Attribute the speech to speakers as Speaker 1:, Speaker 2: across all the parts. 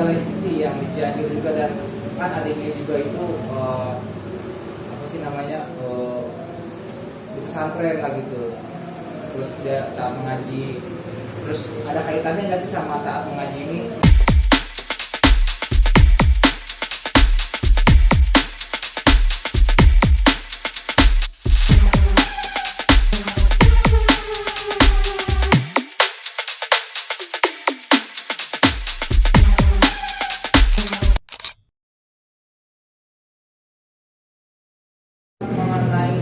Speaker 1: keluarga Lesti yang di Cianjur juga, dan kan adiknya juga itu apa sih namanya di pesantren lah gitu. Terus dia taat mengaji. Terus ada kaitannya nggak sih sama taat mengaji ini? Mengenai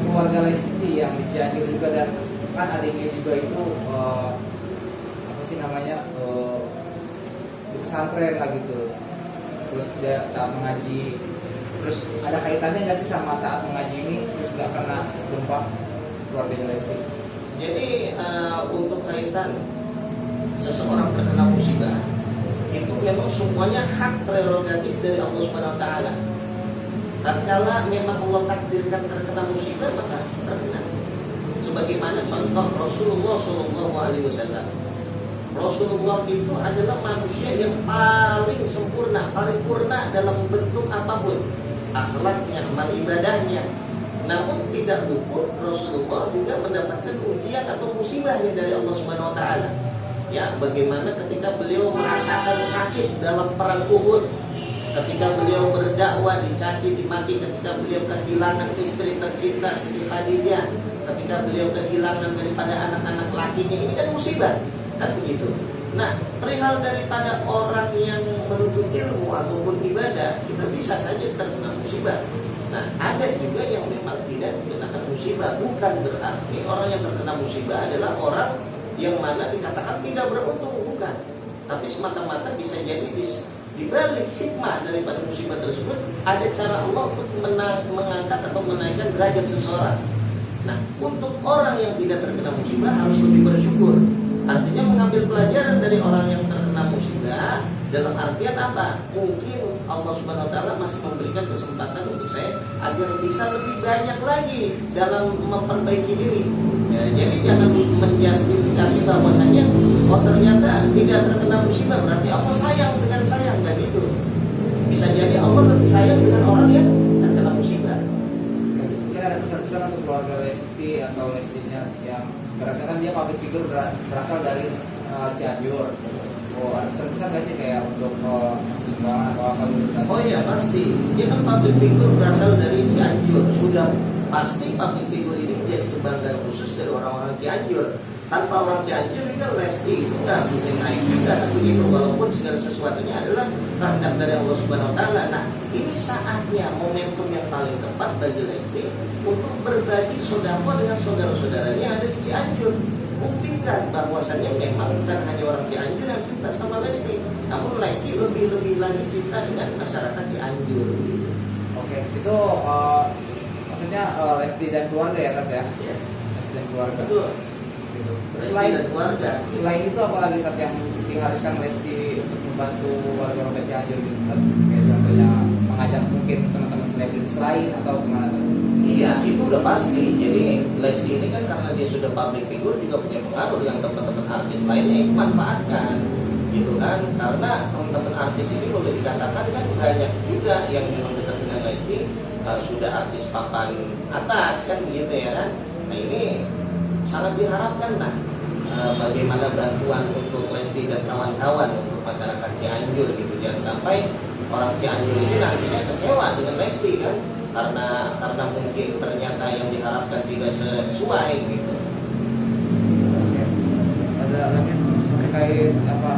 Speaker 1: keluarga Lesti yang di Cianjur juga, dan kan adiknya juga itu apa sih namanya di pesantren lah gitu. Terus dia taat mengaji. Terus ada kaitannya nggak sih sama taat mengaji ini? Terus nggak kena gempa keluarga Lesti?
Speaker 2: Jadi untuk kaitan seseorang terkena musibah itu memang semuanya hak prerogatif dari Allah Subhanahu wa taala. Tatkala memang Allah takdirkan terkena musibah, maka terkena. Sebagaimana contoh Rasulullah Shallallahu Alaihi Wasallam. Rasulullah itu adalah manusia yang paling sempurna, paripurna dalam bentuk apapun, akhlaknya, amal ibadahnya. Namun tidak luput Rasulullah juga mendapatkan ujian atau musibahnya dari Allah Subhanahu Wa Taala. Ya, bagaimana ketika beliau merasakan sakit dalam perang Uhud, ketika beliau berdakwah dicaci dimaki, ketika beliau kehilangan istri tercinta Siti Khadijah, ketika beliau kehilangan daripada anak-anak lakinya, ini kan musibah, kan begitu. Nah, perihal daripada orang yang menuntut ilmu ataupun ibadah juga bisa saja terkena musibah. Nah, ada juga yang memang tidak dikenakan musibah. Bukan berarti orang yang terkena musibah adalah orang yang mana dikatakan tidak beruntung, bukan. Tapi semata-mata bisa jadi di balik hikmah daripada musibah tersebut ada cara Allah untuk mengangkat atau menaikkan derajat seseorang. Nah, untuk orang yang tidak terkena musibah harus lebih bersyukur. Artinya mengambil pelajaran dari orang yang terkena musibah. Dalam artian apa? Mungkin Allah Subhanahu wa taala masih memberikan kesempatan untuk saya agar bisa lebih banyak lagi dalam memperbaiki diri. Ya, jadi jangan menjustifikasi bahwasanya oh ternyata tidak terkena musibah berarti Allah sayang dengan saya, enggak gitu. Bisa jadi Allah lebih sayang dengan orang yang terkena musibah.
Speaker 1: Mungkin ada pesan-pesan untuk keluarga Lesti atau Lestinya yang berarti kan dia public figure berasal dari Cianjur. Oh, ada pesan-pesan nggak sih kayak untuk sumbangan atau apa gitu?
Speaker 2: Oh iya pasti. Dia kan public figure berasal dari Cianjur. Sudah pasti public figure ini menjadi kebanggaan khusus dari orang-orang Cianjur. Tanpa orang Cianjur ini kan Lesti itu nggak mungkin naik juga begitu. Walaupun segala sesuatunya adalah kehendak dari Allah Subhanahu Wa Taala. Nah, ini saatnya momentum yang paling tepat bagi Lesti untuk berbagi sedekah dengan saudara-saudaranya yang ada di Cianjur. Buktikan bahwasannya memang bukan hanya orang Cianjur yang cinta sama Lesti, namun Lesti lebih lagi cinta dengan masyarakat Cianjur. Gitu.
Speaker 1: Oke, itu maksudnya Lesti dan keluarga ya Tat ya?
Speaker 2: Ya.
Speaker 1: Lesti dan keluarga.
Speaker 2: Betul.
Speaker 1: Gitu.
Speaker 2: Lesti dan keluarga.
Speaker 1: Selain itu apa lagi Tat yang diharuskan Lesti untuk membantu warga-warga Cianjur gitu Tat? Kayak contohnya mengajak mungkin teman-teman selebritis lain atau gimana Tat?
Speaker 2: Iya, itu udah pasti. Jadi Lesti ini kan karena dia sudah public figure juga punya pengaruh dengan teman-teman artis lainnya yang manfaatkan, gitu kan? Karena teman-teman artis ini boleh dikatakan kan banyak juga yang memang dekat dengan Lesti, sudah artis papan atas kan begitu ya kan? Nah ini sangat diharapkan bagaimana bantuan untuk Lesti dan kawan-kawan untuk masyarakat Cianjur gitu. Jangan sampai orang Cianjur ini nantinya kecewa dengan Lesti kan? Karena mungkin ternyata yang diharapkan tidak sesuai gitu.
Speaker 1: Oke. Ada lagi terkait apa